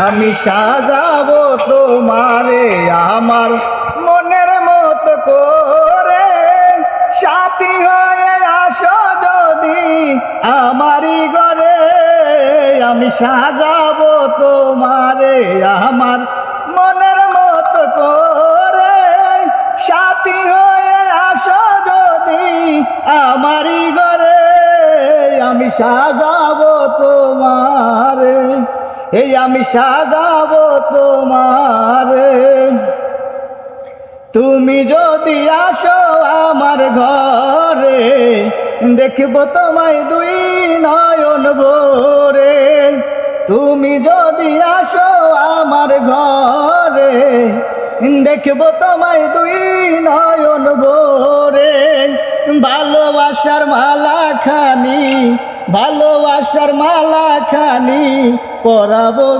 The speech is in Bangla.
আমি সাজাবো তোমারে আমার মনের মতো করে, সাথী হয়ে আসো যদি আমারই ঘরে। আমি সাজাবো তোমারে আমার মনের মতো করে, সাথী হয়ে আসো যদি আমারই ঘরে। আমি সাজাবো তোমারে, এই আমি সাজাবো তোমারে। তুমি যদি আসো আমার ঘরে, দেখব তোমায় দুই নয়ন ভরে। তুমি যদি আসো আমার ঘরে, দেখব তোমায় দুই নয়ন ভরে। ভালোবাসার মালা খানি, ভালোবাসার মালা খানি পরাবো